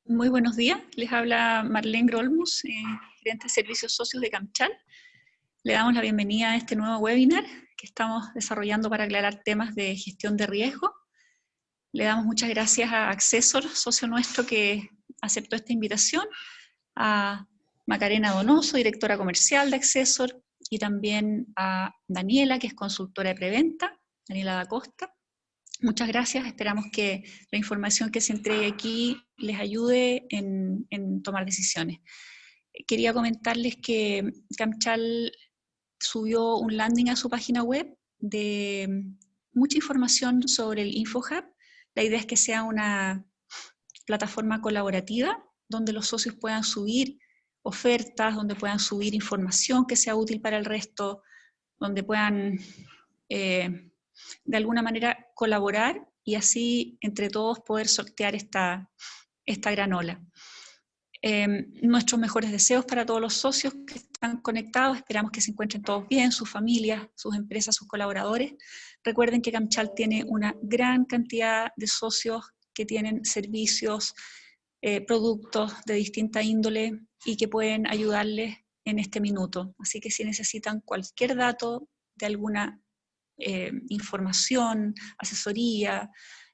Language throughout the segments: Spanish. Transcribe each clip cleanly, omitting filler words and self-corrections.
Muy buenos días, les habla Marlene Grolmus, gerente de servicios socios de Camchal. Le damos la bienvenida a este nuevo webinar que estamos desarrollando para aclarar temas de gestión de riesgo. Le damos muchas gracias a Accessor, socio nuestro que aceptó esta invitación, a Macarena Donoso, directora comercial de Accessor, y también a Daniela, que es consultora de preventa, Daniela da Costa. Muchas gracias, esperamos que la información que se entregue aquí les ayude en tomar decisiones. Quería comentarles que Camchal subió un landing a su página web de mucha información sobre el InfoHub. La idea es que sea una plataforma colaborativa donde los socios puedan subir ofertas, donde puedan subir información que sea útil para el resto, donde puedan de alguna manera colaborar y así entre todos poder sortear esta granola. Nuestros mejores deseos para todos los socios que están conectados, esperamos que se encuentren todos bien, sus familias, sus empresas, sus colaboradores. Recuerden que Camchal tiene una gran cantidad de socios que tienen servicios, productos de distinta índole y que pueden ayudarles en este minuto. Así que si necesitan cualquier dato de alguna información, asesoría,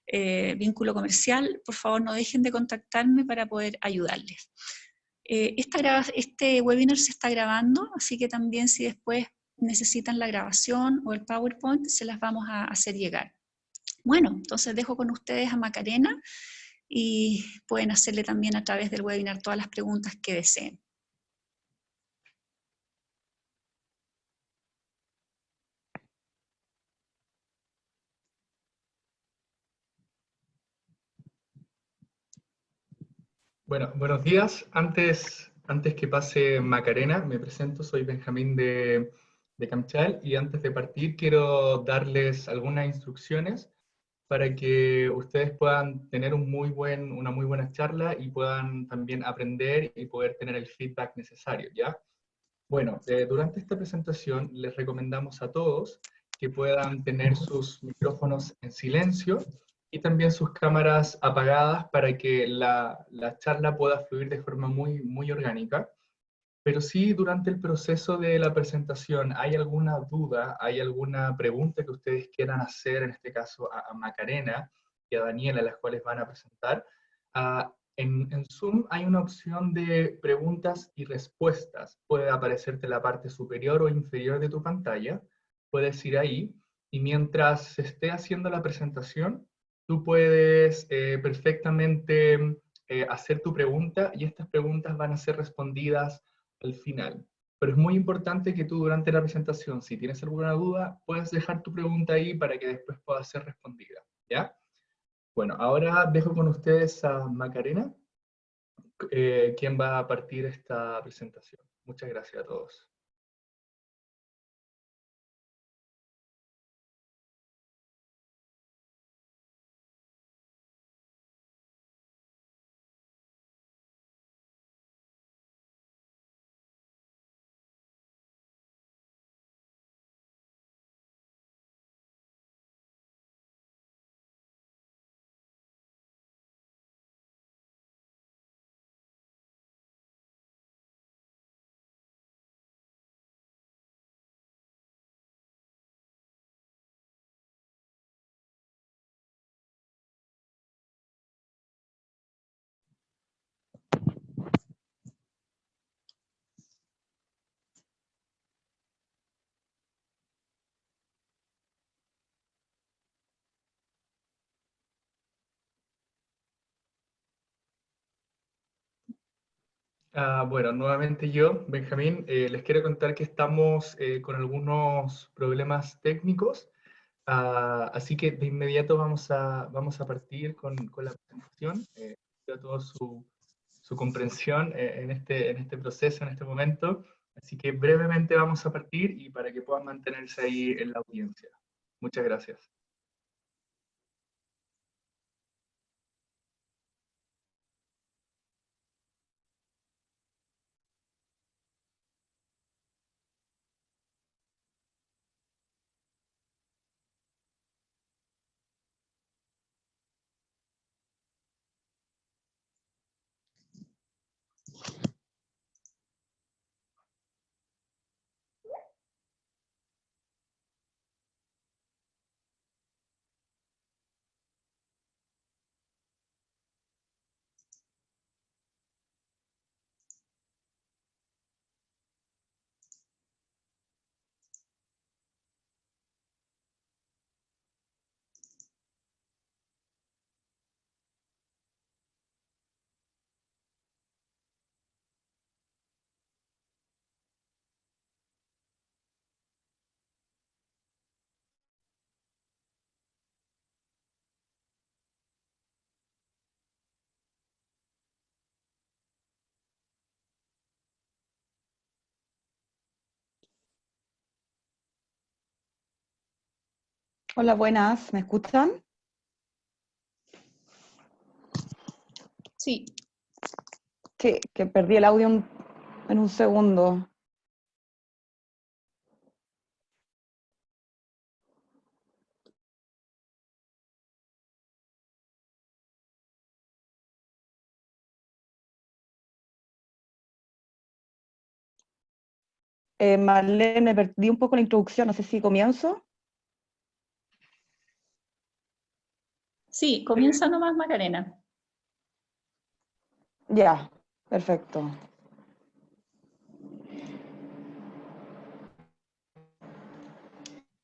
vínculo comercial, por favor no dejen de contactarme para poder ayudarles. Este webinar se está grabando, así que también si después necesitan la grabación o el PowerPoint, se las vamos a hacer llegar. Bueno, entonces dejo con ustedes a Macarena y pueden hacerle también a través del webinar todas las preguntas que deseen. Bueno, buenos días. Antes que pase Macarena, me presento, soy Benjamín de Camchal, y antes de partir quiero darles algunas instrucciones para que ustedes puedan tener una muy buena charla y puedan también aprender y poder tener el feedback necesario, ¿ya? Bueno, durante esta presentación les recomendamos a todos que puedan tener sus micrófonos en silencio y también sus cámaras apagadas para que la charla pueda fluir de forma muy orgánica. Pero si durante el proceso de la presentación hay alguna duda, hay alguna pregunta que ustedes quieran hacer, en este caso a Macarena y a Daniela, las cuales van a presentar, en Zoom hay una opción de preguntas y respuestas. Puede aparecerte en la parte superior o inferior de tu pantalla, puedes ir ahí, y mientras se esté haciendo la presentación, tú puedes perfectamente hacer tu pregunta, y estas preguntas van a ser respondidas al final. Pero es muy importante que tú durante la presentación, si tienes alguna duda, puedas dejar tu pregunta ahí para que después pueda ser respondida, ¿ya? Bueno, ahora dejo con ustedes a Macarena, quien va a partir esta presentación. Muchas gracias a todos. Bueno, nuevamente yo, Benjamín, les quiero contar que estamos con algunos problemas técnicos, así que de inmediato vamos a partir con la presentación. Pido a todos su comprensión en este proceso, en este momento, así que brevemente vamos a partir y para que puedan mantenerse ahí en la audiencia. Muchas gracias. Hola, buenas, ¿me escuchan? Sí. Sí, que perdí el audio en un segundo. Marlene, me perdí un poco la introducción, no sé si comienzo. Sí, comienza nomás Macarena. Ya, perfecto.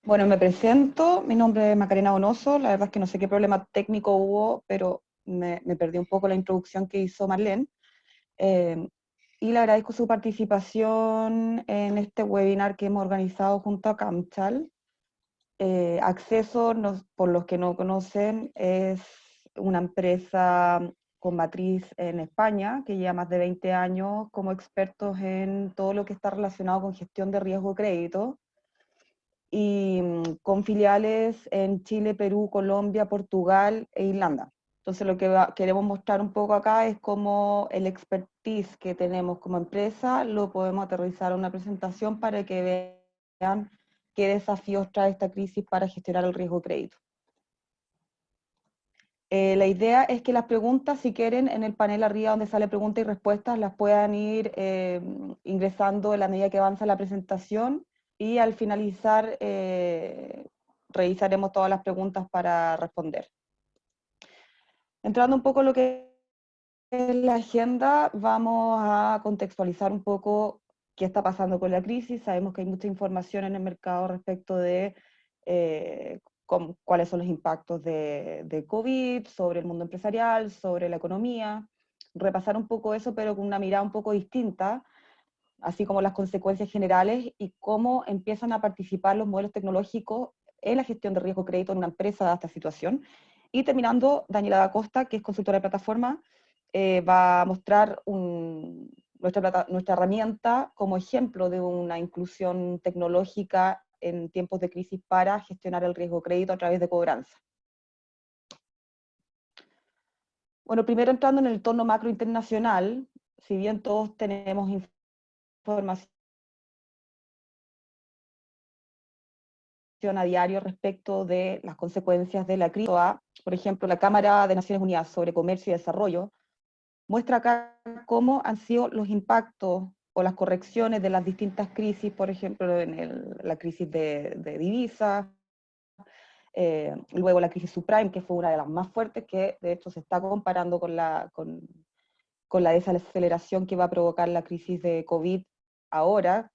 Bueno, me presento, mi nombre es Macarena Donoso, la verdad es que no sé qué problema técnico hubo, pero me perdí un poco la introducción que hizo Marlene. Eh, y le agradezco su participación en este webinar que hemos organizado junto a Camchal. Acceso, por los que no conocen, es una empresa con matriz en España, que lleva más de 20 años como expertos en todo lo que está relacionado con gestión de riesgo de crédito, y con filiales en Chile, Perú, Colombia, Portugal e Irlanda. Entonces lo que queremos mostrar un poco acá es cómo el expertise que tenemos como empresa lo podemos aterrizar a una presentación para que vean qué desafíos trae esta crisis para gestionar el riesgo de crédito. La idea es que las preguntas, si quieren, en el panel arriba donde sale preguntas y respuestas, las puedan ir ingresando en la medida que avanza la presentación, y al finalizar revisaremos todas las preguntas para responder. Entrando un poco en lo que es la agenda, vamos a contextualizar un poco qué está pasando con la crisis. Sabemos que hay mucha información en el mercado respecto de cuáles son los impactos de COVID, sobre el mundo empresarial, sobre la economía. Repasar un poco eso, pero con una mirada un poco distinta, así como las consecuencias generales y cómo empiezan a participar los modelos tecnológicos en la gestión de riesgo de crédito en una empresa dada esta situación. Y terminando, Daniela da Costa, que es consultora de plataforma, va a mostrar nuestra herramienta como ejemplo de una inclusión tecnológica en tiempos de crisis para gestionar el riesgo de crédito a través de cobranza. Bueno, primero entrando en el entorno macro internacional, si bien todos tenemos información a diario respecto de las consecuencias de la crisis, por ejemplo, la Cámara de Naciones Unidas sobre Comercio y Desarrollo muestra acá cómo han sido los impactos o las correcciones de las distintas crisis, por ejemplo, en la crisis de divisas, luego la crisis subprime, que fue una de las más fuertes, que de hecho se está comparando con la desaceleración que va a provocar la crisis de COVID ahora,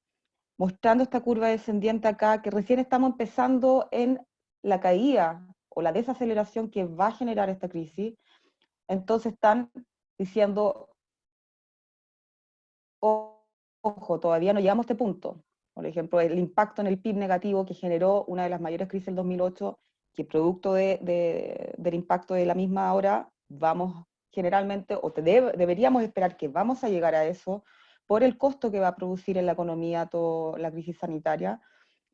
mostrando esta curva descendiente acá, que recién estamos empezando en la caída o la desaceleración que va a generar esta crisis. Entonces están diciendo, ojo, todavía no llegamos a este punto. Por ejemplo, el impacto en el PIB negativo que generó una de las mayores crisis del 2008, que producto del impacto de la misma ahora, vamos generalmente, o deberíamos esperar que vamos a llegar a eso, por el costo que va a producir en la economía toda la crisis sanitaria.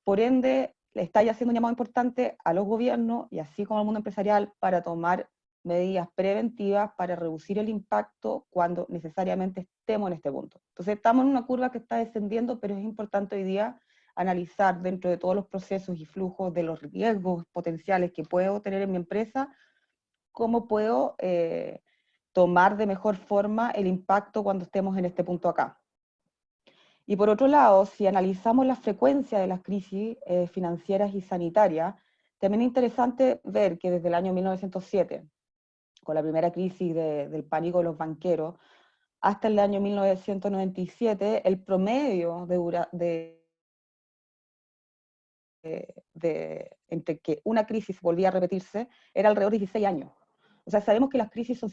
Por ende, le está ya haciendo un llamado importante a los gobiernos y así como al mundo empresarial para tomar medidas preventivas para reducir el impacto cuando necesariamente estemos en este punto. Entonces estamos en una curva que está descendiendo, pero es importante hoy día analizar dentro de todos los procesos y flujos de los riesgos potenciales que puedo tener en mi empresa, cómo puedo tomar de mejor forma el impacto cuando estemos en este punto acá. Y por otro lado, si analizamos la frecuencia de las crisis financieras y sanitarias, también es interesante ver que desde el año 1907, con la primera crisis del pánico de los banqueros, hasta el año 1997, el promedio entre que una crisis volvía a repetirse era alrededor de 16 años. O sea, sabemos que las crisis son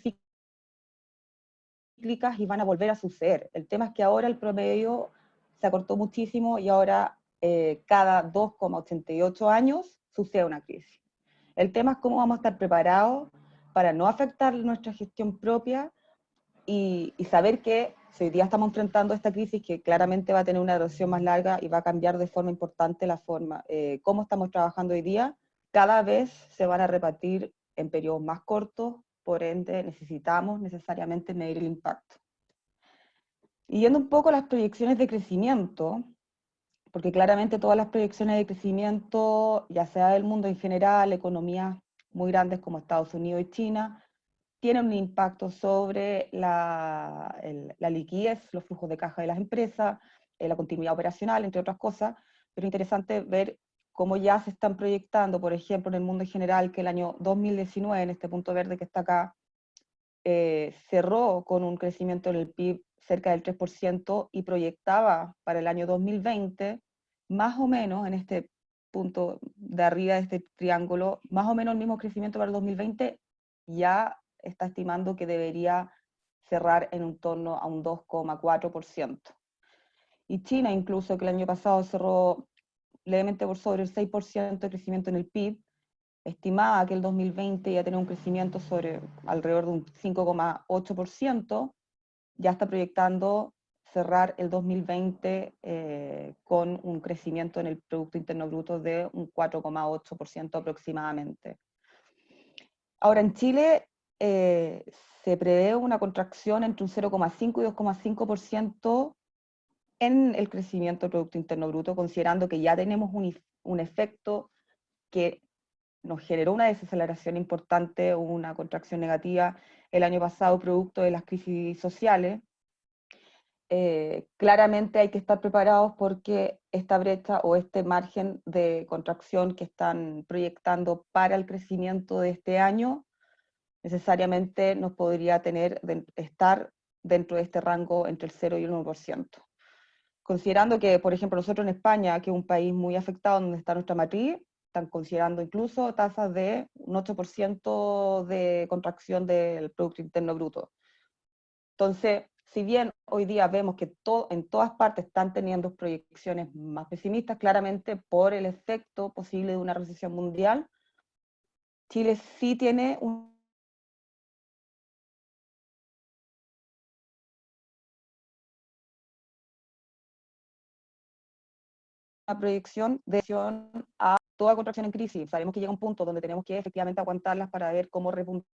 cíclicas y van a volver a suceder. El tema es que ahora el promedio se acortó muchísimo y ahora cada 2,88 años sucede una crisis. El tema es cómo vamos a estar preparados para no afectar nuestra gestión propia y saber que si hoy día estamos enfrentando esta crisis que claramente va a tener una duración más larga y va a cambiar de forma importante la forma, cómo estamos trabajando hoy día, cada vez se van a repartir en periodos más cortos, por ende necesitamos necesariamente medir el impacto. Y yendo un poco a las proyecciones de crecimiento, porque claramente todas las proyecciones de crecimiento, ya sea del mundo en general, economías muy grandes como Estados Unidos y China, tienen un impacto sobre la liquidez, los flujos de caja de las empresas, la continuidad operacional, entre otras cosas, pero interesante ver cómo ya se están proyectando, por ejemplo, en el mundo en general, que el año 2019, en este punto verde que está acá, cerró con un crecimiento del PIB cerca del 3% y proyectaba para el año 2020, más o menos en este punto de arriba de este triángulo, más o menos el mismo crecimiento para el 2020, ya está estimando que debería cerrar en un torno a un 2,4%. Y China incluso, que el año pasado cerró levemente por sobre el 6% de crecimiento en el PIB, estimaba que el 2020 iba a tener un crecimiento sobre alrededor de un 5,8%, ya está proyectando cerrar el 2020 con un crecimiento en el Producto Interno Bruto de un 4,8% aproximadamente. Ahora, en Chile se prevé una contracción entre un 0,5 y 2,5% en el crecimiento del Producto Interno Bruto, considerando que ya tenemos un efecto que nos generó una desaceleración importante, una contracción negativa el año pasado, producto de las crisis sociales. Claramente hay que estar preparados porque esta brecha o este margen de contracción que están proyectando para el crecimiento de este año, necesariamente nos podría estar dentro de este rango entre el 0 y el 1%. Considerando que, por ejemplo, nosotros en España, que es un país muy afectado donde está nuestra matriz, están considerando incluso tasas de un 8% de contracción del Producto Interno Bruto. Entonces, si bien hoy día vemos que en todas partes están teniendo proyecciones más pesimistas, claramente por el efecto posible de una recesión mundial, Chile sí tiene una proyección de a toda contracción en crisis. Sabemos que llega un punto donde tenemos que efectivamente aguantarlas para ver cómo repuntar.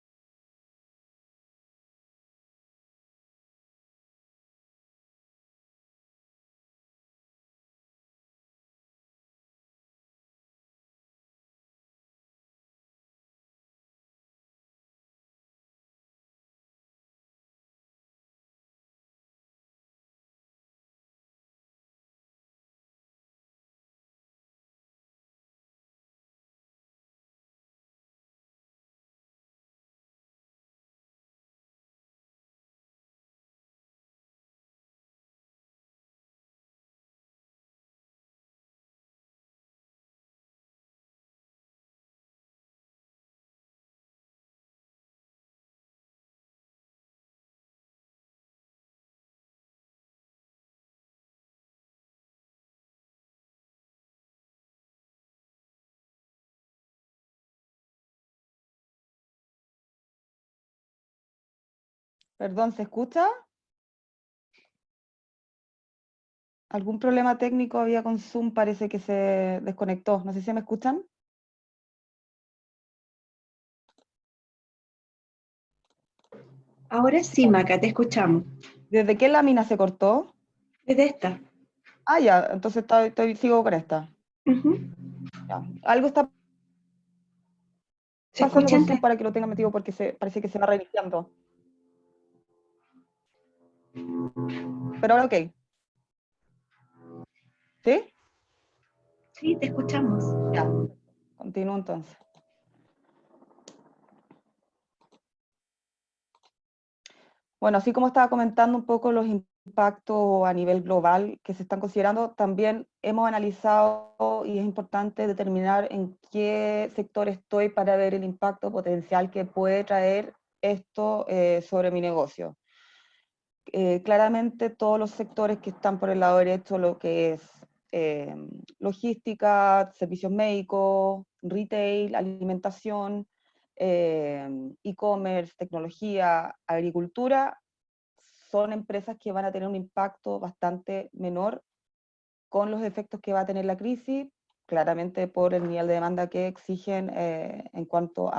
Perdón, ¿se escucha? ¿Algún problema técnico había con Zoom? Parece que se desconectó. No sé si me escuchan. Ahora sí, Maca, te escuchamos. ¿Desde qué lámina se cortó? Desde esta. Ah, ya, entonces sigo con esta. Ujú. Ya. Algo está ¿Se pasando escucha con entre... Zoom para que lo tenga metido porque parece que se va reiniciando. Pero ahora ok. ¿Sí? Sí, te escuchamos. Ya. Continúo entonces. Bueno, así como estaba comentando un poco los impactos a nivel global que se están considerando, también hemos analizado y es importante determinar en qué sector estoy para ver el impacto potencial que puede traer esto sobre mi negocio. Claramente todos los sectores que están por el lado derecho, lo que es logística, servicios médicos, retail, alimentación, e-commerce, tecnología, agricultura, son empresas que van a tener un impacto bastante menor con los efectos que va a tener la crisis. claramente por el nivel de demanda que exigen en cuanto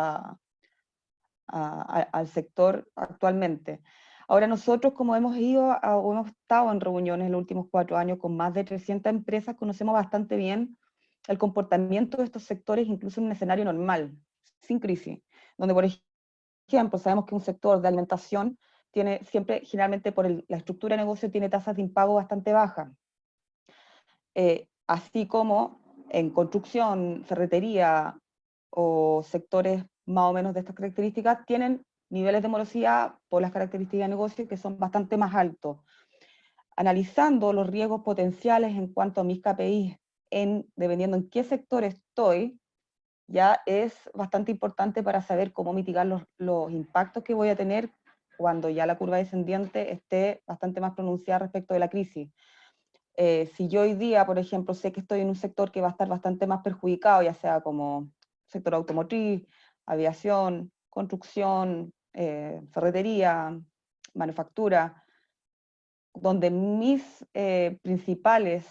al sector actualmente. Ahora nosotros, como hemos hemos estado en reuniones en los últimos 4 años con más de 300 empresas, conocemos bastante bien el comportamiento de estos sectores, incluso en un escenario normal, sin crisis, donde por ejemplo sabemos que un sector de alimentación tiene siempre, generalmente por la estructura de negocio, tiene tasas de impago bastante bajas. Así como en construcción, ferretería o sectores más o menos de estas características, tienen niveles de morosidad por las características de negocio que son bastante más altos. Analizando los riesgos potenciales en cuanto a mis KPIs, dependiendo en qué sector estoy, ya es bastante importante para saber cómo mitigar los impactos que voy a tener cuando ya la curva descendiente esté bastante más pronunciada respecto de la crisis. Si yo hoy día, por ejemplo, sé que estoy en un sector que va a estar bastante más perjudicado, ya sea como sector automotriz, aviación, construcción, ferretería, manufactura, donde mis principales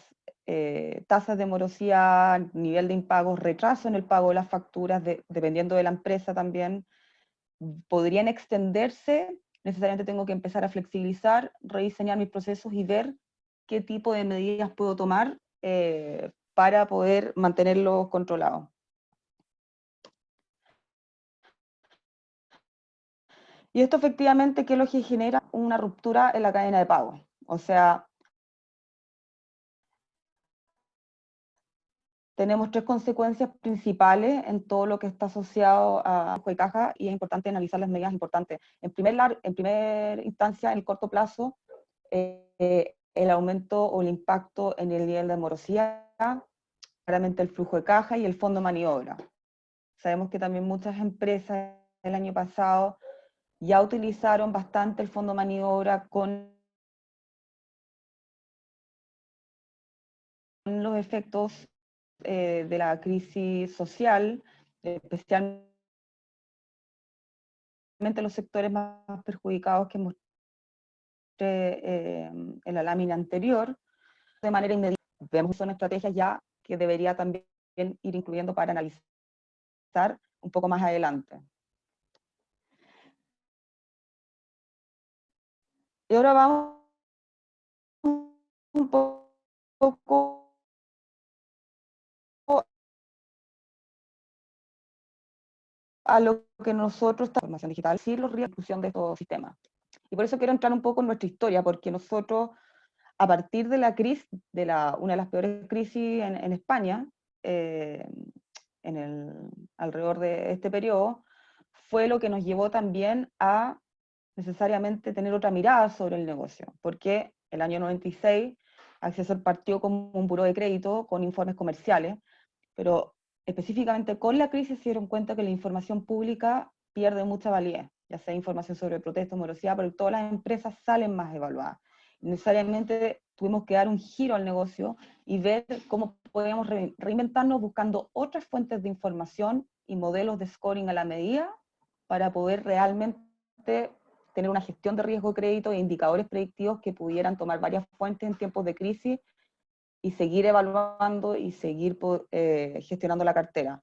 tasas de morosidad, nivel de impagos, retraso en el pago de las facturas, dependiendo de la empresa también, podrían extenderse, necesariamente tengo que empezar a flexibilizar, rediseñar mis procesos y ver qué tipo de medidas puedo tomar para poder mantenerlos controlados. Y esto efectivamente, ¿qué es lo que genera? Una ruptura en la cadena de pago. O sea, tenemos 3 consecuencias principales en todo lo que está asociado a flujo de caja, y es importante analizar las medidas importantes. En primera instancia, en el corto plazo, el aumento o el impacto en el nivel de morosidad, claramente el flujo de caja y el fondo de maniobra. Sabemos que también muchas empresas el año pasado ya utilizaron bastante el fondo de maniobra con los efectos de la crisis social, especialmente los sectores más perjudicados que mostré en la lámina anterior, de manera inmediata. Vemos que son estrategias ya que debería también ir incluyendo para analizar un poco más adelante. Y ahora vamos un poco a lo que nosotros, transformación digital, sí, los riesgos de inclusión de estos sistemas. Y por eso quiero entrar un poco en nuestra historia, porque nosotros, a partir de la crisis, una de las peores crisis en España, alrededor de este periodo, fue lo que nos llevó también a necesariamente tener otra mirada sobre el negocio, porque el año 96 Accesor partió como un buró de crédito con informes comerciales, pero específicamente con la crisis se dieron cuenta que la información pública pierde mucha validez, ya sea información sobre protesta, morosidad, pero todas las empresas salen más evaluadas. Necesariamente tuvimos que dar un giro al negocio y ver cómo podíamos reinventarnos buscando otras fuentes de información y modelos de scoring a la medida para poder realmente tener una gestión de riesgo de crédito e indicadores predictivos que pudieran tomar varias fuentes en tiempos de crisis y seguir evaluando y seguir gestionando la cartera.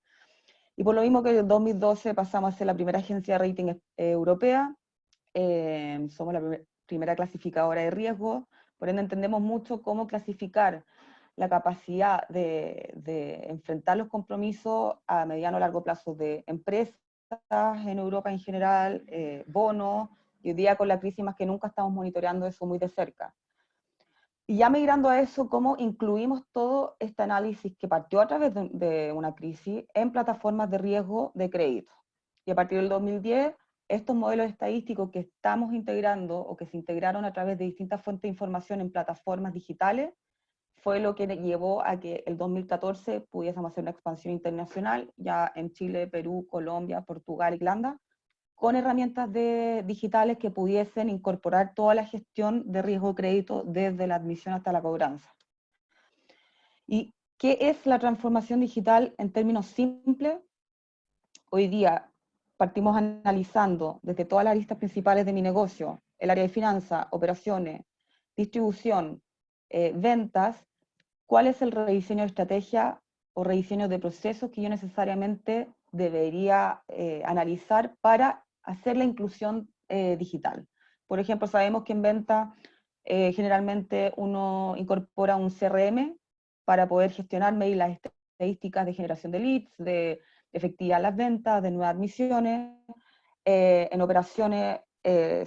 Y por lo mismo que en 2012 pasamos a ser la primera agencia de rating europea, somos la primera clasificadora de riesgo, por ende entendemos mucho cómo clasificar la capacidad de enfrentar los compromisos a mediano o largo plazo de empresas en Europa en general, bonos, y hoy día con la crisis más que nunca estamos monitoreando eso muy de cerca. Y ya migrando a eso, cómo incluimos todo este análisis que partió a través de una crisis en plataformas de riesgo de crédito. Y a partir del 2010, estos modelos estadísticos que estamos integrando o que se integraron a través de distintas fuentes de información en plataformas digitales, fue lo que llevó a que el 2014 pudiésemos hacer una expansión internacional, ya en Chile, Perú, Colombia, Portugal, Irlanda, con herramientas digitales que pudiesen incorporar toda la gestión de riesgo de crédito desde la admisión hasta la cobranza. ¿Y qué es la transformación digital en términos simples? Hoy día partimos analizando desde todas las aristas principales de mi negocio, el área de finanzas, operaciones, distribución, ventas, cuál es el rediseño de estrategia o rediseños de procesos que yo necesariamente debería analizar para hacer la inclusión digital. Por ejemplo, sabemos que en venta generalmente uno incorpora un CRM para poder gestionar, medir las estadísticas de generación de leads, de efectividad de las ventas, de nuevas admisiones, en operaciones,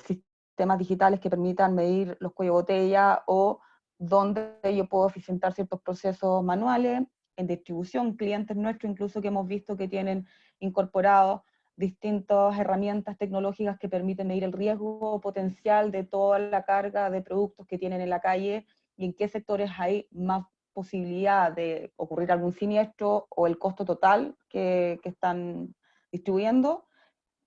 sistemas digitales que permitan medir los cuellos de botella o donde yo puedo eficientar ciertos procesos manuales, en distribución, clientes nuestros incluso que hemos visto que tienen incorporados distintas herramientas tecnológicas que permiten medir el riesgo potencial de toda la carga de productos que tienen en la calle y en qué sectores hay más posibilidad de ocurrir algún siniestro o el costo total que están distribuyendo.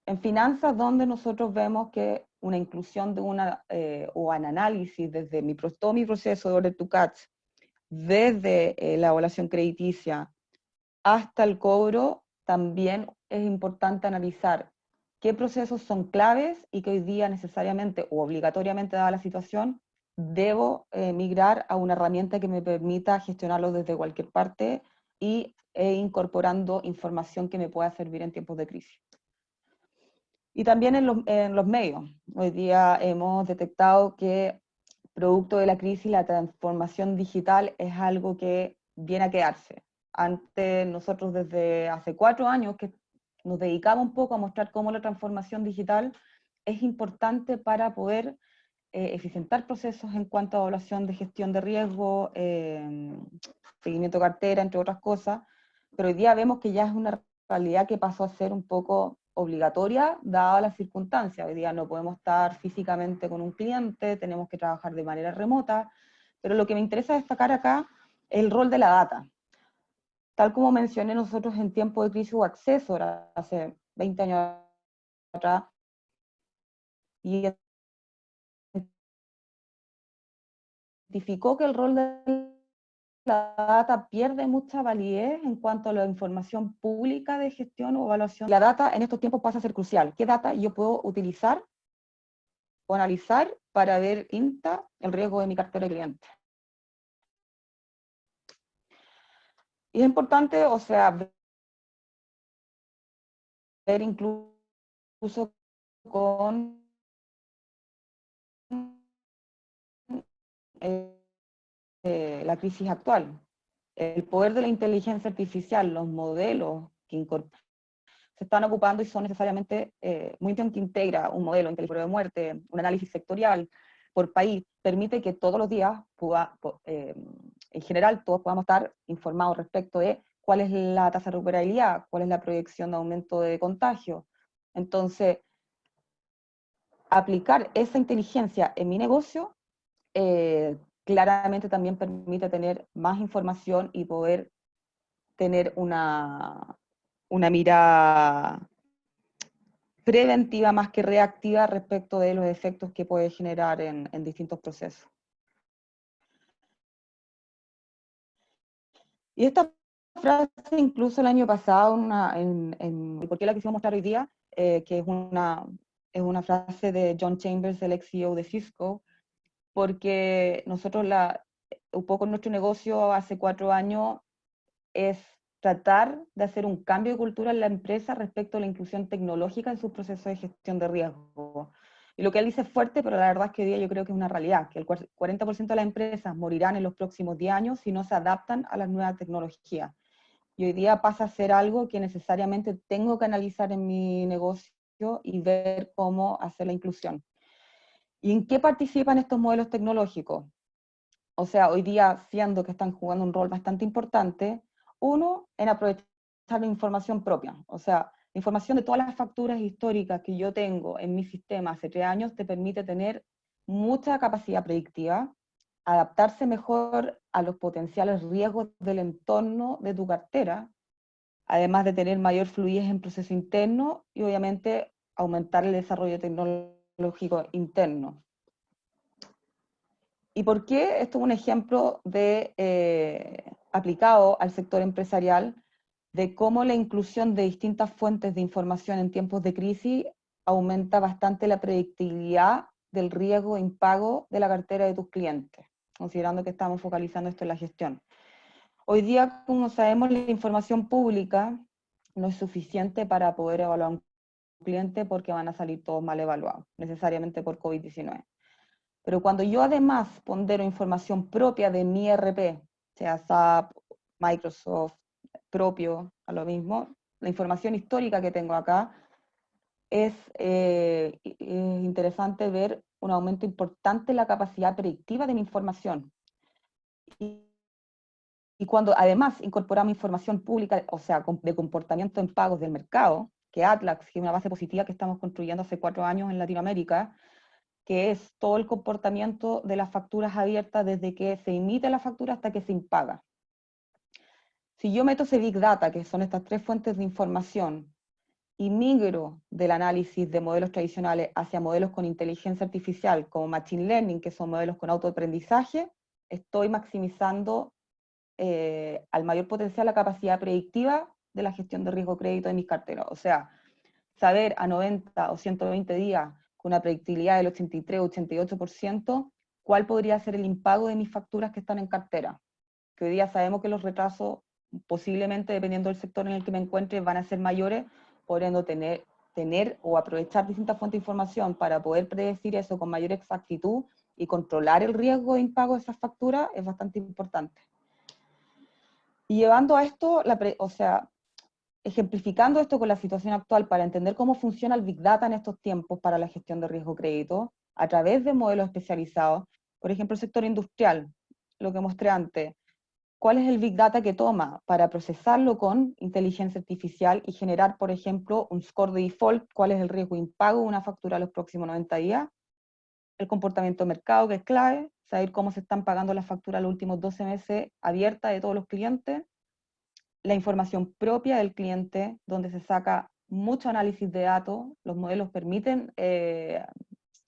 En finanzas, donde nosotros vemos que una inclusión de o un análisis desde todo mi proceso de order to cash, desde la evaluación crediticia hasta el cobro, también es importante analizar qué procesos son claves y que hoy día necesariamente o obligatoriamente, dada la situación, debo migrar a una herramienta que me permita gestionarlo desde cualquier parte y incorporando información que me pueda servir en tiempos de crisis. Y también en los medios. Hoy día hemos detectado que producto de la crisis la transformación digital es algo que viene a quedarse. Antes, nosotros desde hace 4 años que nos dedicamos un poco a mostrar cómo la transformación digital es importante para poder eficientar procesos en cuanto a evaluación de gestión de riesgo, seguimiento de cartera, entre otras cosas, pero hoy día vemos que ya es una realidad que pasó a ser un poco obligatoria, dadas las circunstancias. Hoy día no podemos estar físicamente con un cliente, tenemos que trabajar de manera remota, pero lo que me interesa destacar acá es el rol de la data. Tal como mencioné, nosotros en tiempo de crisis hubo acceso, hace 20 años atrás, y identificó que el rol de la data pierde mucha validez en cuanto a la información pública de gestión o evaluación. La data en estos tiempos pasa a ser crucial. ¿Qué data yo puedo utilizar o analizar para ver INTA el riesgo de mi cartera de clientes? Y es importante, o sea, ver incluso con la crisis actual. El poder de la inteligencia artificial, los modelos que se están ocupando y son necesariamente muy bien que integra un modelo inteligente de muerte, un análisis sectorial por país, permite que todos los días, en general, todos podamos estar informados respecto de cuál es la tasa de recuperabilidad, cuál es la proyección de aumento de contagio. Entonces, aplicar esa inteligencia en mi negocio claramente también permite tener más información y poder tener una mirada preventiva más que reactiva respecto de los efectos que puede generar en distintos procesos. Y esta frase incluso el año pasado, ¿por qué la quisimos mostrar hoy día? Que es una frase de John Chambers, el ex CEO de Cisco, porque nosotros un poco nuestro negocio hace 4 años es tratar de hacer un cambio de cultura en la empresa respecto a la inclusión tecnológica en sus procesos de gestión de riesgo. Y lo que él dice es fuerte, pero la verdad es que hoy día yo creo que es una realidad, que el 40% de las empresas morirán en los próximos 10 años si no se adaptan a las nuevas tecnologías. Y hoy día pasa a ser algo que necesariamente tengo que analizar en mi negocio y ver cómo hacer la inclusión. ¿Y en qué participan estos modelos tecnológicos? O sea, hoy día, siendo que están jugando un rol bastante importante, uno, en aprovechar la información propia. O sea, la información de todas las facturas históricas que yo tengo en mi sistema hace 3 años te permite tener mucha capacidad predictiva, adaptarse mejor a los potenciales riesgos del entorno de tu cartera, además de tener mayor fluidez en proceso interno y obviamente aumentar el desarrollo tecnológico interno. ¿Y por qué? Esto es un ejemplo aplicado al sector empresarial de cómo la inclusión de distintas fuentes de información en tiempos de crisis aumenta bastante la predictibilidad del riesgo de impago de la cartera de tus clientes, considerando que estamos focalizando esto en la gestión. Hoy día, como sabemos, la información pública no es suficiente para poder evaluar a un cliente porque van a salir todos mal evaluados, necesariamente por COVID-19. Pero cuando yo además pondero información propia de mi ERP, sea SAP, Microsoft, propio, a lo mismo, la información histórica que tengo acá, es interesante ver un aumento importante en la capacidad predictiva de mi información. Y cuando además incorporamos información pública, o sea, de comportamiento en pagos del mercado, que Atlax, que es una base positiva que estamos construyendo hace 4 años en Latinoamérica, que es todo el comportamiento de las facturas abiertas desde que se emite la factura hasta que se impaga. Si yo meto ese Big Data, que son estas 3 fuentes de información, y migro del análisis de modelos tradicionales hacia modelos con inteligencia artificial, como Machine Learning, que son modelos con autoaprendizaje, estoy maximizando al mayor potencial la capacidad predictiva de la gestión de riesgo crédito de mis carteras. O sea, saber a 90 o 120 días con una predictibilidad del 83 o 88%, cuál podría ser el impago de mis facturas que están en cartera. Que hoy día sabemos que los retrasos, posiblemente, dependiendo del sector en el que me encuentre, van a ser mayores, podriendo tener o aprovechar distintas fuentes de información para poder predecir eso con mayor exactitud y controlar el riesgo de impago de esas facturas es bastante importante. Y llevando a esto, o sea, ejemplificando esto con la situación actual para entender cómo funciona el Big Data en estos tiempos para la gestión de riesgo crédito, a través de modelos especializados, por ejemplo, el sector industrial, lo que mostré antes, ¿cuál es el Big Data que toma para procesarlo con inteligencia artificial y generar, por ejemplo, un score de default? ¿Cuál es el riesgo de impago de una factura a los próximos 90 días? El comportamiento de mercado, que es clave, saber cómo se están pagando las facturas los últimos 12 meses abiertas de todos los clientes, la información propia del cliente, donde se saca mucho análisis de datos, los modelos permiten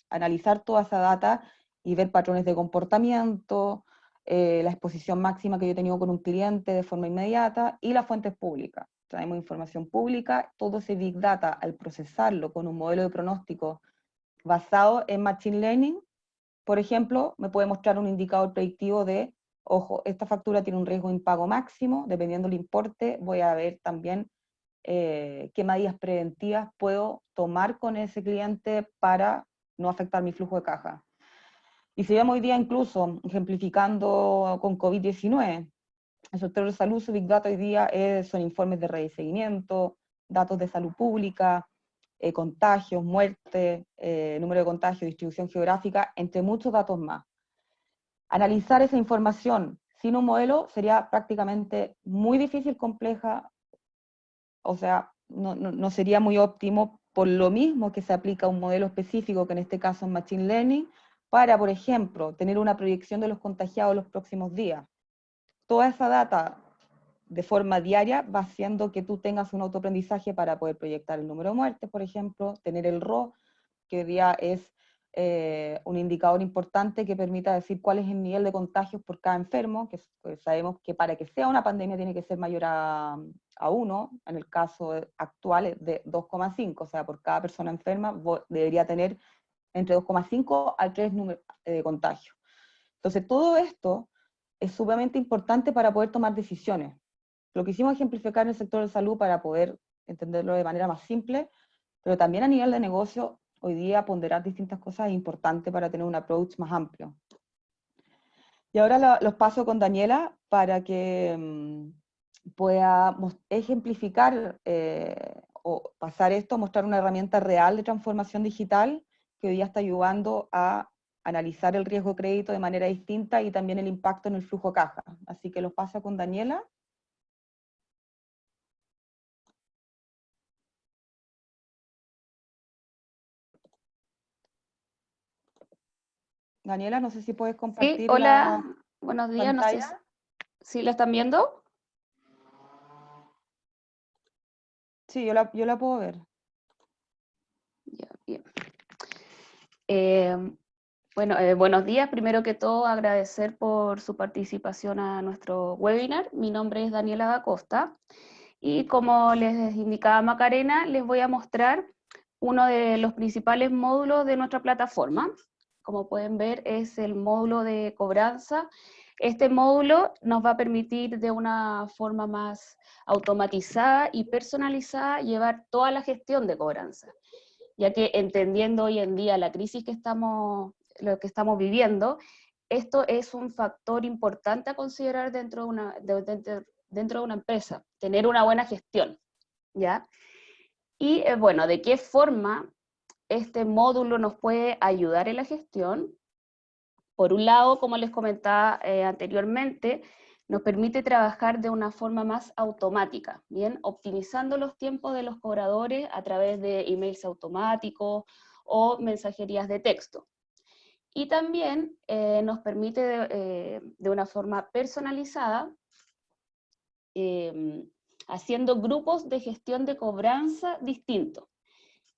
analizar toda esa data y ver patrones de comportamiento, la exposición máxima que yo he tenido con un cliente de forma inmediata, y las fuentes públicas. Traemos información pública, todo ese Big Data, al procesarlo con un modelo de pronóstico basado en Machine Learning, por ejemplo, me puede mostrar un indicador predictivo de, ojo, esta factura tiene un riesgo de impago máximo, dependiendo del importe, voy a ver también qué medidas preventivas puedo tomar con ese cliente para no afectar mi flujo de caja. Y si vemos hoy día incluso, ejemplificando con COVID-19, el sector de salud, su Big Data hoy día son informes de red de seguimiento, datos de salud pública, contagios, muertes, número de contagios, distribución geográfica, entre muchos datos más. Analizar esa información sin un modelo sería prácticamente muy difícil, compleja, o sea, no sería muy óptimo, por lo mismo que se aplica un modelo específico, que en este caso es Machine Learning, para, por ejemplo, tener una proyección de los contagiados los próximos días. Toda esa data de forma diaria va haciendo que tú tengas un autoaprendizaje para poder proyectar el número de muertes, por ejemplo, tener el RO, que hoy día es un indicador importante que permita decir cuál es el nivel de contagios por cada enfermo, que pues sabemos que para que sea una pandemia tiene que ser mayor a 1, en el caso actual es de 2,5, o sea, por cada persona enferma debería tener entre 2,5 a 3 números de contagio. Entonces todo esto es sumamente importante para poder tomar decisiones. Lo quisimos ejemplificar en el sector de salud para poder entenderlo de manera más simple, pero también a nivel de negocio, hoy día ponderar distintas cosas es importante para tener un approach más amplio. Y ahora los paso con Daniela para que pueda ejemplificar o pasar esto, a mostrar una herramienta real de transformación digital que hoy día está ayudando a analizar el riesgo de crédito de manera distinta y también el impacto en el flujo caja. Así que los paso con Daniela. Daniela, no sé si puedes compartir. Sí, hola, buenos días, pantalla. no sé si la están viendo. Sí, yo la puedo ver. Ya, bien. Buenos días. Primero que todo, agradecer por su participación a nuestro webinar. Mi nombre es Daniela da Costa y como les indicaba Macarena, les voy a mostrar uno de los principales módulos de nuestra plataforma. Como pueden ver, es el módulo de cobranza Este módulo nos va a permitir de una forma más automatizada y personalizada llevar toda la gestión de cobranza, ya que entendiendo hoy en día la crisis lo que estamos viviendo, esto es un factor importante a considerar dentro de una empresa, tener una buena gestión, ¿ya? Y bueno, ¿de qué forma este módulo nos puede ayudar en la gestión? Por un lado, como les comentaba anteriormente, nos permite trabajar de una forma más automática, ¿bien? Optimizando los tiempos de los cobradores a través de emails automáticos o mensajerías de texto. Y también nos permite de una forma personalizada, haciendo grupos de gestión de cobranza distintos,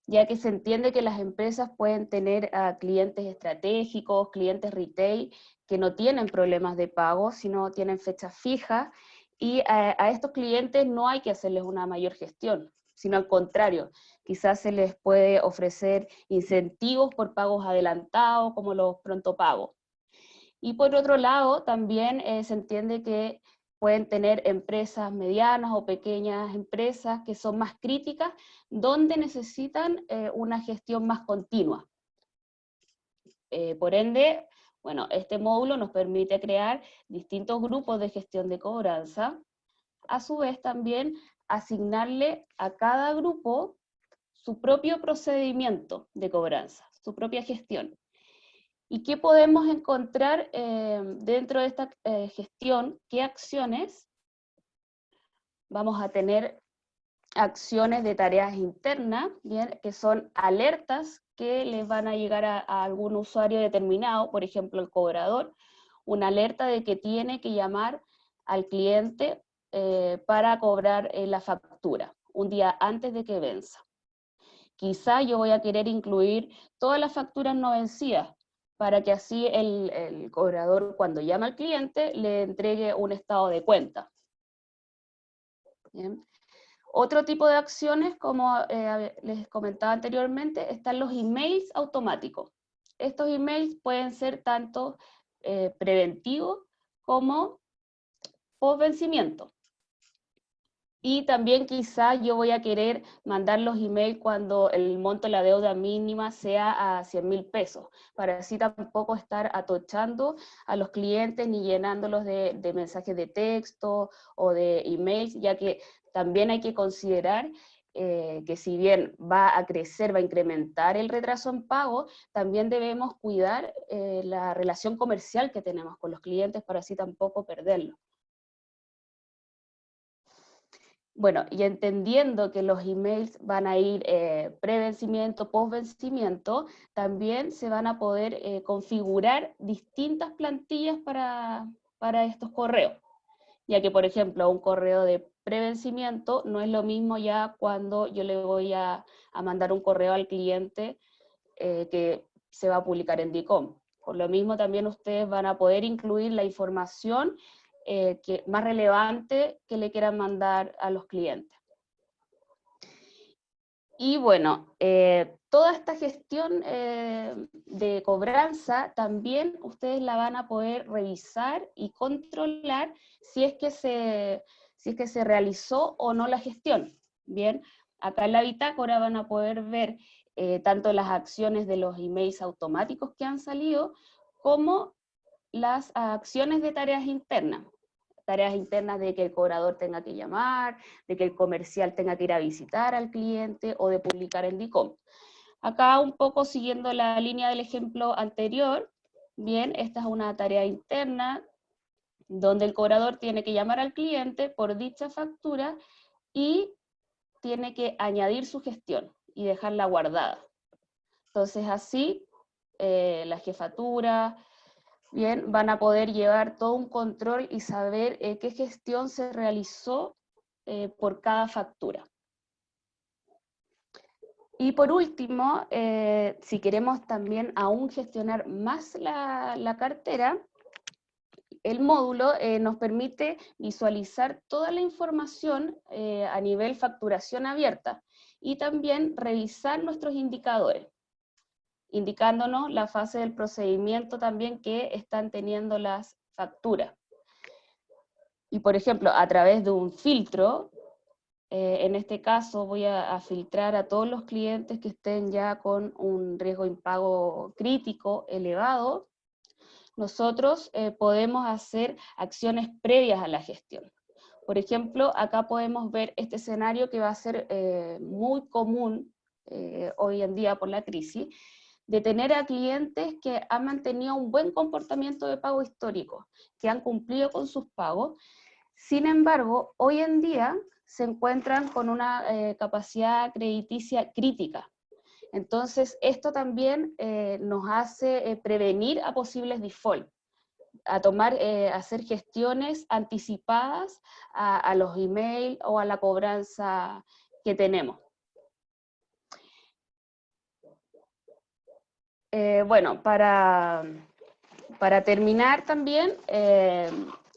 ya que se entiende que las empresas pueden tener a clientes estratégicos, clientes retail, que no tienen problemas de pago, sino tienen fechas fijas, y a estos clientes no hay que hacerles una mayor gestión, sino al contrario, quizás se les puede ofrecer incentivos por pagos adelantados, como los pronto pagos. Y por otro lado, también se entiende que pueden tener empresas medianas o pequeñas empresas que son más críticas, donde necesitan una gestión más continua. Por ende, bueno, este módulo nos permite crear distintos grupos de gestión de cobranza, a su vez también asignarle a cada grupo su propio procedimiento de cobranza, su propia gestión. ¿Y qué podemos encontrar dentro de esta gestión? ¿Qué acciones? Vamos a tener acciones de tareas internas, ¿bien? Que son alertas que les van a llegar a algún usuario determinado, por ejemplo el cobrador, una alerta de que tiene que llamar al cliente para cobrar la factura, un día antes de que venza. Quizá yo voy a querer incluir todas las facturas no vencidas, para que así el cobrador, cuando llama al cliente, le entregue un estado de cuenta. ¿Bien? Otro tipo de acciones, como les comentaba anteriormente, están los emails automáticos. Estos emails pueden ser tanto preventivos como post vencimiento. Y también quizá yo voy a querer mandar los emails cuando el monto de la deuda mínima sea a 100.000 pesos, para así tampoco estar atochando a los clientes ni llenándolos de mensajes de texto o de emails, ya que también hay que considerar que si bien va a crecer, va a incrementar el retraso en pago, también debemos cuidar la relación comercial que tenemos con los clientes para así tampoco perderlo. Bueno, y entendiendo que los emails van a ir pre-vencimiento, post-vencimiento, también se van a poder configurar distintas plantillas para estos correos. Ya que, por ejemplo, un correo de pre-vencimiento no es lo mismo ya cuando yo le voy a mandar un correo al cliente que se va a publicar en DICOM. Por lo mismo también ustedes van a poder incluir la información más relevante que le quieran mandar a los clientes. Y bueno, toda esta gestión de cobranza también ustedes la van a poder revisar y controlar si es que se realizó o no la gestión. Bien, acá en la bitácora van a poder ver tanto las acciones de los emails automáticos que han salido, como las acciones de tareas internas de que el cobrador tenga que llamar, de que el comercial tenga que ir a visitar al cliente o de publicar en DICOM. Acá un poco siguiendo la línea del ejemplo anterior, bien, esta es una tarea interna donde el cobrador tiene que llamar al cliente por dicha factura y tiene que añadir su gestión y dejarla guardada. Entonces así la jefatura, bien, van a poder llevar todo un control y saber qué gestión se realizó por cada factura. Y por último, si queremos también aún gestionar más la cartera, el módulo nos permite visualizar toda la información a nivel facturación abierta y también revisar nuestros indicadores, indicándonos la fase del procedimiento también que están teniendo las factura. Y por ejemplo, a través de un filtro, en este caso voy a filtrar a todos los clientes que estén ya con un riesgo de impago crítico elevado. Nosotros podemos hacer acciones previas a la gestión. Por ejemplo, acá podemos ver este escenario que va a ser muy común hoy en día por la crisis, de tener a clientes que han mantenido un buen comportamiento de pago histórico, que han cumplido con sus pagos. Sin embargo, hoy en día se encuentran con una capacidad crediticia crítica. Entonces, esto también nos hace prevenir a posibles default, a hacer gestiones anticipadas a los emails o a la cobranza que tenemos. Bueno, para terminar también,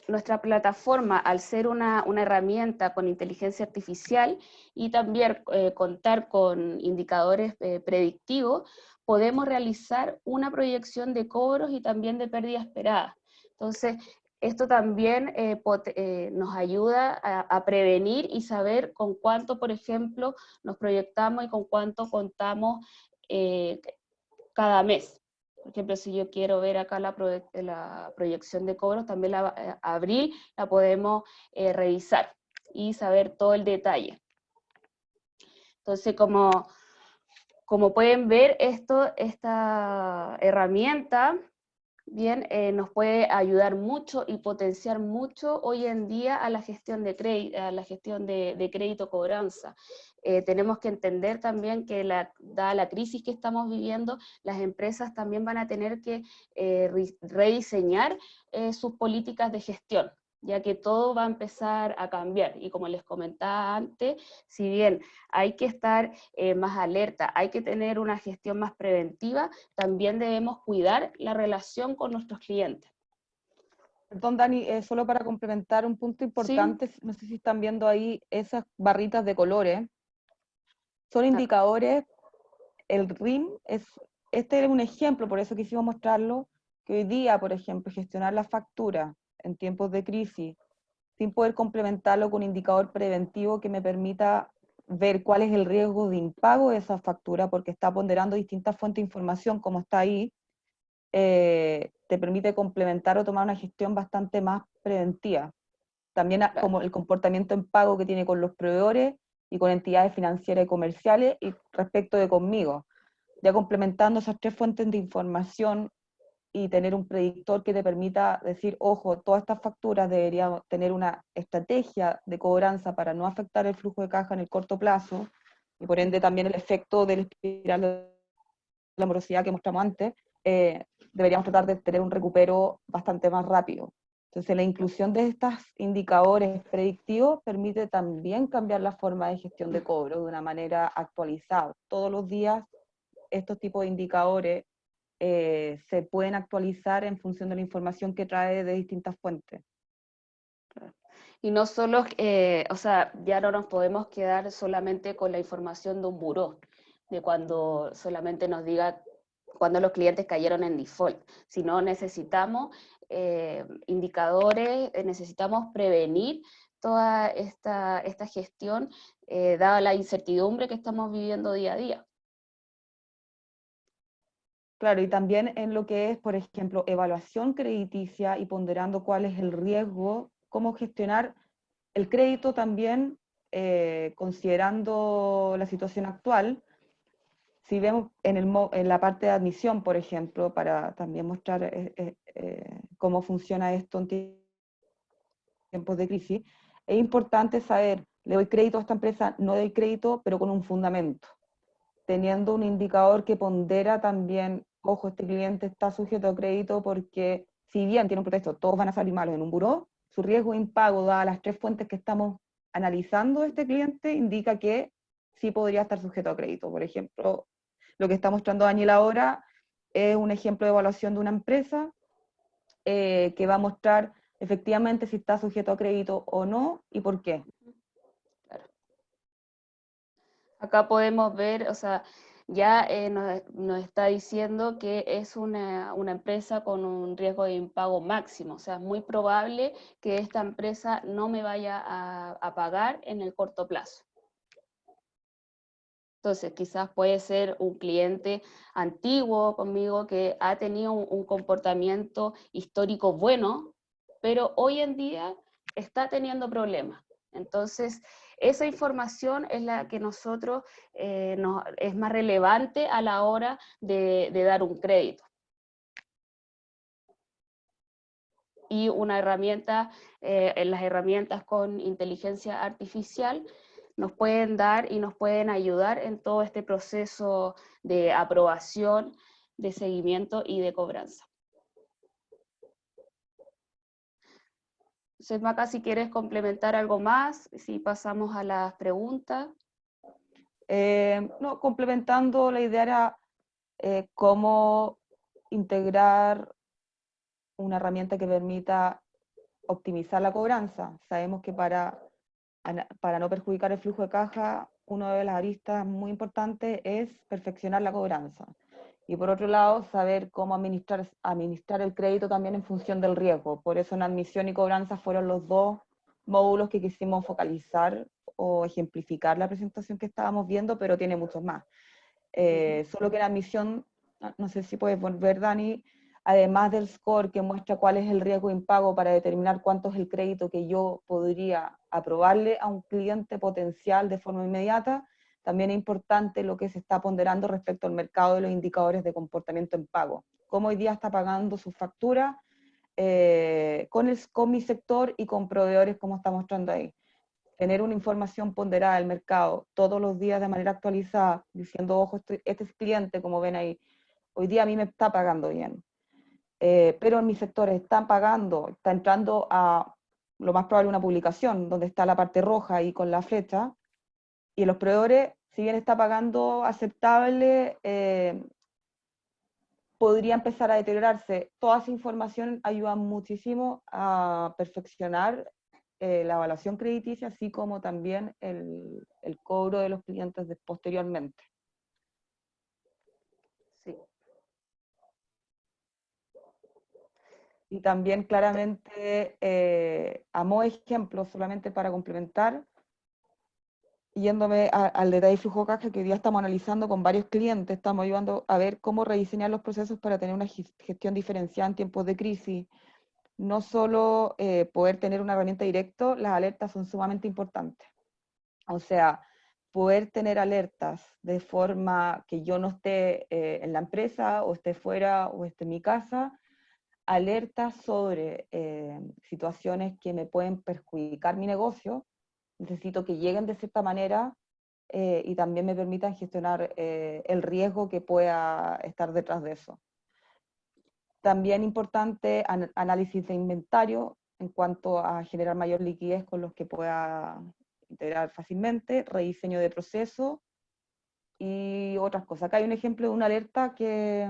nuestra plataforma, al ser una herramienta con inteligencia artificial y también contar con indicadores predictivos, podemos realizar una proyección de cobros y también de pérdida esperada. Entonces, esto también nos ayuda a prevenir y saber con cuánto, por ejemplo, nos proyectamos y con cuánto contamos cada mes. Por ejemplo, si yo quiero ver acá la proyección de cobros, también abril la podemos revisar y saber todo el detalle. Entonces, como pueden ver, esta herramienta bien, nos puede ayudar mucho y potenciar mucho hoy en día a la gestión de crédito cobranza. Tenemos que entender también que dada la crisis que estamos viviendo, las empresas también van a tener que rediseñar sus políticas de gestión, ya que todo va a empezar a cambiar. Y como les comentaba antes, si bien hay que estar más alerta, hay que tener una gestión más preventiva, también debemos cuidar la relación con nuestros clientes. Perdón, Dani, solo para complementar un punto importante, ¿sí? No sé si están viendo ahí esas barritas de colores. Son indicadores, el RIM, este es un ejemplo, por eso quisimos mostrarlo, que hoy día, por ejemplo, gestionar la factura en tiempos de crisis, sin poder complementarlo con un indicador preventivo que me permita ver cuál es el riesgo de impago de esa factura, porque está ponderando distintas fuentes de información, como está ahí, te permite complementar o tomar una gestión bastante más preventiva. También como el comportamiento en pago que tiene con los proveedores y con entidades financieras y comerciales y respecto de conmigo. Ya complementando esas tres fuentes de información y tener un predictor que te permita decir, ojo, todas estas facturas deberían tener una estrategia de cobranza para no afectar el flujo de caja en el corto plazo, y por ende también el efecto del espiral de la morosidad que mostramos antes, deberíamos tratar de tener un recupero bastante más rápido. Entonces la inclusión de estos indicadores predictivos permite también cambiar la forma de gestión de cobro de una manera actualizada. Todos los días estos tipos de indicadores se pueden actualizar en función de la información que trae de distintas fuentes. Y no solo, o sea, ya no nos podemos quedar solamente con la información de un buró, de cuando solamente nos diga cuando los clientes cayeron en default, sino necesitamos indicadores, necesitamos prevenir toda esta gestión, dada la incertidumbre que estamos viviendo día a día. Claro, y también en lo que es, por ejemplo, evaluación crediticia y ponderando cuál es el riesgo, cómo gestionar el crédito también, considerando la situación actual. Si vemos en la parte de admisión, por ejemplo, para también mostrar cómo funciona esto en tiempos de crisis, es importante saber, ¿le doy crédito a esta empresa? No doy crédito, pero con un fundamento, teniendo un indicador que pondera también, ojo, este cliente está sujeto a crédito porque si bien tiene un pretexto, todos van a salir malos en un buró, su riesgo de impago, dadas las tres fuentes que estamos analizando de este cliente, indica que sí podría estar sujeto a crédito. Por ejemplo, lo que está mostrando Daniel ahora es un ejemplo de evaluación de una empresa que va a mostrar efectivamente si está sujeto a crédito o no y por qué. Claro. Acá podemos ver, o sea, ya nos está diciendo que es una empresa con un riesgo de impago máximo, o sea, es muy probable que esta empresa no me vaya a pagar en el corto plazo. Entonces, quizás puede ser un cliente antiguo conmigo que ha tenido un comportamiento histórico bueno, pero hoy en día está teniendo problemas. Entonces, esa información es la que nosotros es más relevante a la hora de dar un crédito. Y una herramienta, las herramientas con inteligencia artificial nos pueden dar y nos pueden ayudar en todo este proceso de aprobación, de seguimiento y de cobranza. Entonces, Maca, si quieres complementar algo más, si pasamos a las preguntas. No, complementando, la idea era cómo integrar una herramienta que permita optimizar la cobranza. Sabemos que para no perjudicar el flujo de caja, una de las aristas muy importantes es perfeccionar la cobranza. Y por otro lado, saber cómo administrar el crédito también en función del riesgo. Por eso en admisión y cobranza fueron los dos módulos que quisimos focalizar o ejemplificar la presentación que estábamos viendo, pero tiene muchos más. Solo que en admisión, no sé si puedes volver, Dani, además del score que muestra cuál es el riesgo de impago para determinar cuánto es el crédito que yo podría aprobarle a un cliente potencial de forma inmediata, también es importante lo que se está ponderando respecto al mercado de los indicadores de comportamiento en pago. Cómo hoy día está pagando su factura con mi sector y con proveedores, como está mostrando ahí. Tener una información ponderada del mercado todos los días de manera actualizada, diciendo, ojo, este es cliente, como ven ahí, hoy día a mí me está pagando bien. Pero en mis sectores están pagando, está entrando a lo más probable una publicación, donde está la parte roja ahí con la flecha, y en los proveedores, si bien está pagando aceptable, podría empezar a deteriorarse. Toda esa información ayuda muchísimo a perfeccionar la evaluación crediticia, así como también el cobro de los clientes posteriormente. Sí. Y también claramente, a modo de ejemplo, solamente para complementar, yéndome al detalle flujo de caja que hoy día estamos analizando con varios clientes, estamos ayudando a ver cómo rediseñar los procesos para tener una gestión diferenciada en tiempos de crisis. No solo poder tener una herramienta directa, las alertas son sumamente importantes. O sea, poder tener alertas de forma que yo no esté en la empresa, o esté fuera, o esté en mi casa, alertas sobre situaciones que me pueden perjudicar mi negocio, necesito que lleguen de cierta manera y también me permitan gestionar el riesgo que pueda estar detrás de eso. También importante análisis de inventario en cuanto a generar mayor liquidez con los que pueda integrar fácilmente, rediseño de proceso y otras cosas. Acá hay un ejemplo de una alerta que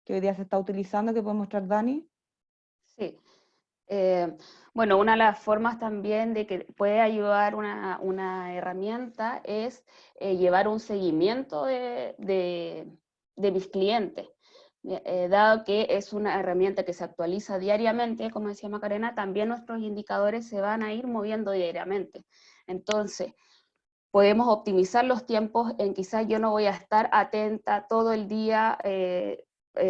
hoy día se está utilizando, que puede mostrar Dani. Sí. Bueno, una de las formas también de que puede ayudar una herramienta es llevar un seguimiento de mis clientes. Dado que es una herramienta que se actualiza diariamente, como decía Macarena, también nuestros indicadores se van a ir moviendo diariamente. Entonces, podemos optimizar los tiempos en quizás yo no voy a estar atenta todo el día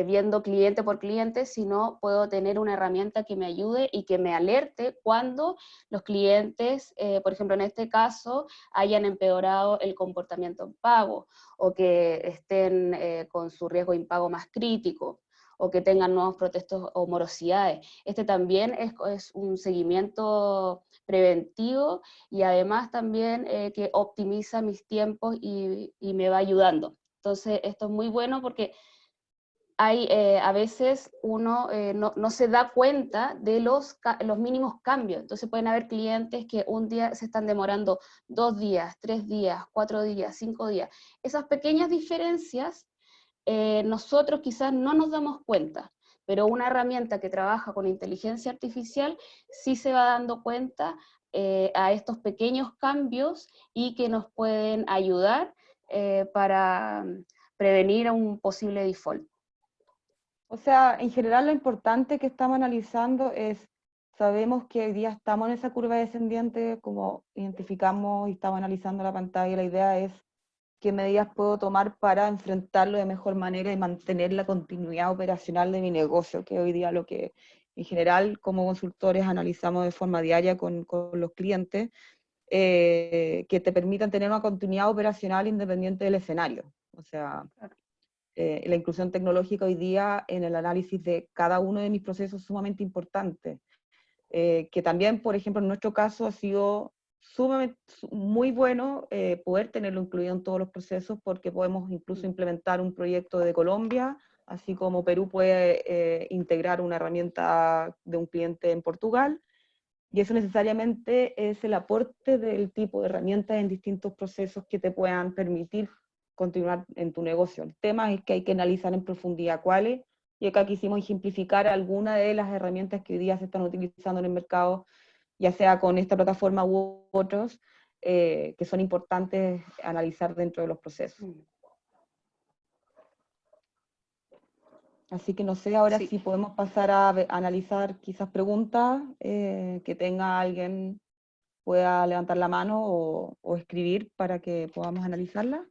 viendo cliente por cliente, sino puedo tener una herramienta que me ayude y que me alerte cuando los clientes, por ejemplo en este caso, hayan empeorado el comportamiento en pago, o que estén con su riesgo de impago más crítico, o que tengan nuevos protestos o morosidades. Este también es un seguimiento preventivo y además también que optimiza mis tiempos y me va ayudando. Entonces esto es muy bueno porque hay, a veces uno no se da cuenta de los mínimos cambios. Entonces pueden haber clientes que un día se están demorando 2 días, 3 días, 4 días, 5 días. Esas pequeñas diferencias nosotros quizás no nos damos cuenta, pero una herramienta que trabaja con inteligencia artificial sí se va dando cuenta a estos pequeños cambios y que nos pueden ayudar para prevenir un posible default? O sea, en general lo importante que estamos analizando es, sabemos que hoy día estamos en esa curva descendiente, como identificamos y estamos analizando la pantalla, la idea es qué medidas puedo tomar para enfrentarlo de mejor manera y mantener la continuidad operacional de mi negocio, que hoy día lo que en general como consultores analizamos de forma diaria con los clientes, que te permitan tener una continuidad operacional independiente del escenario. O sea, la inclusión tecnológica hoy día en el análisis de cada uno de mis procesos es sumamente importante. Que también, por ejemplo, en nuestro caso ha sido sumamente muy bueno poder tenerlo incluido en todos los procesos, porque podemos incluso implementar un proyecto de Colombia, así como Perú puede integrar una herramienta de un cliente en Portugal, y eso necesariamente es el aporte del tipo de herramientas en distintos procesos que te puedan permitir continuar en tu negocio. El tema es que hay que analizar en profundidad cuáles, y acá quisimos ejemplificar algunas de las herramientas que hoy día se están utilizando en el mercado, ya sea con esta plataforma u otros, que son importantes analizar dentro de los procesos. Así que no sé ahora si podemos pasar a analizar quizás preguntas que tenga alguien, pueda levantar la mano o escribir para que podamos analizarla.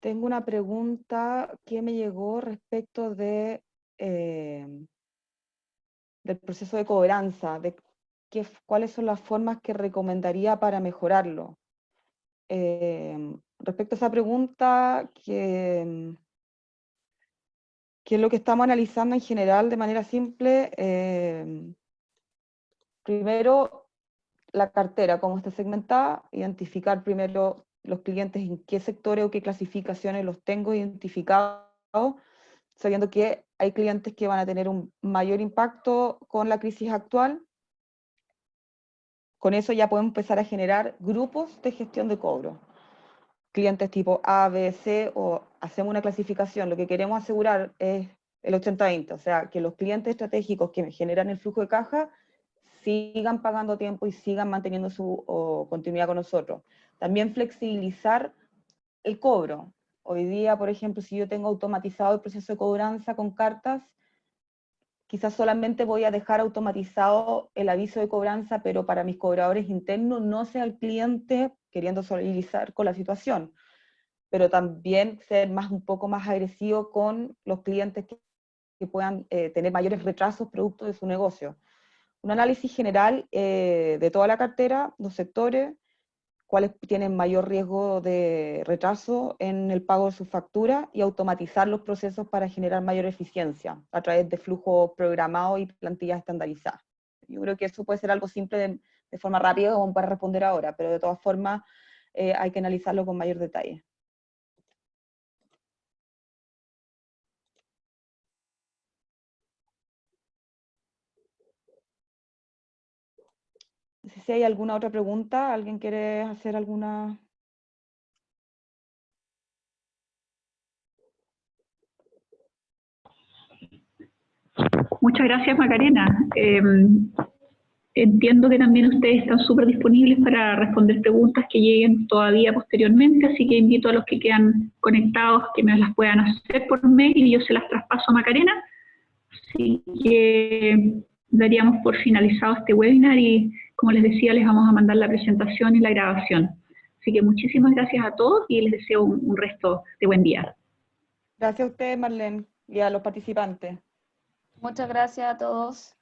Tengo una pregunta que me llegó respecto de, del proceso de cobranza, de cuáles son las formas que recomendaría para mejorarlo. Respecto a esa pregunta, que es lo que estamos analizando en general de manera simple, primero la cartera, cómo está segmentada, identificar primero los clientes en qué sectores o qué clasificaciones los tengo identificados, sabiendo que hay clientes que van a tener un mayor impacto con la crisis actual. Con eso ya podemos empezar a generar grupos de gestión de cobro. Clientes tipo A, B, C, o hacemos una clasificación. Lo que queremos asegurar es el 80-20, o sea, que los clientes estratégicos que generan el flujo de caja sigan pagando a tiempo y sigan manteniendo su continuidad con nosotros. También flexibilizar el cobro. Hoy día, por ejemplo, si yo tengo automatizado el proceso de cobranza con cartas, quizás solamente voy a dejar automatizado el aviso de cobranza, pero para mis cobradores internos no sea el cliente queriendo solidarizar con la situación, pero también ser un poco más agresivo con los clientes que puedan tener mayores retrasos producto de su negocio. Un análisis general de toda la cartera, los sectores, cuáles tienen mayor riesgo de retraso en el pago de sus facturas, y automatizar los procesos para generar mayor eficiencia a través de flujos programados y plantillas estandarizadas. Yo creo que eso puede ser algo simple de forma rápida como para responder ahora, pero de todas formas hay que analizarlo con mayor detalle. No sé si hay alguna otra pregunta, ¿alguien quiere hacer alguna? Muchas gracias, Macarena. Entiendo que también ustedes están súper disponibles para responder preguntas que lleguen todavía posteriormente, así que invito a los que quedan conectados que me las puedan hacer por mail y yo se las traspaso a Macarena. Así que daríamos por finalizado este webinar y, como les decía, les vamos a mandar la presentación y la grabación. Así que muchísimas gracias a todos y les deseo un resto de buen día. Gracias a ustedes, Marlene, y a los participantes. Muchas gracias a todos.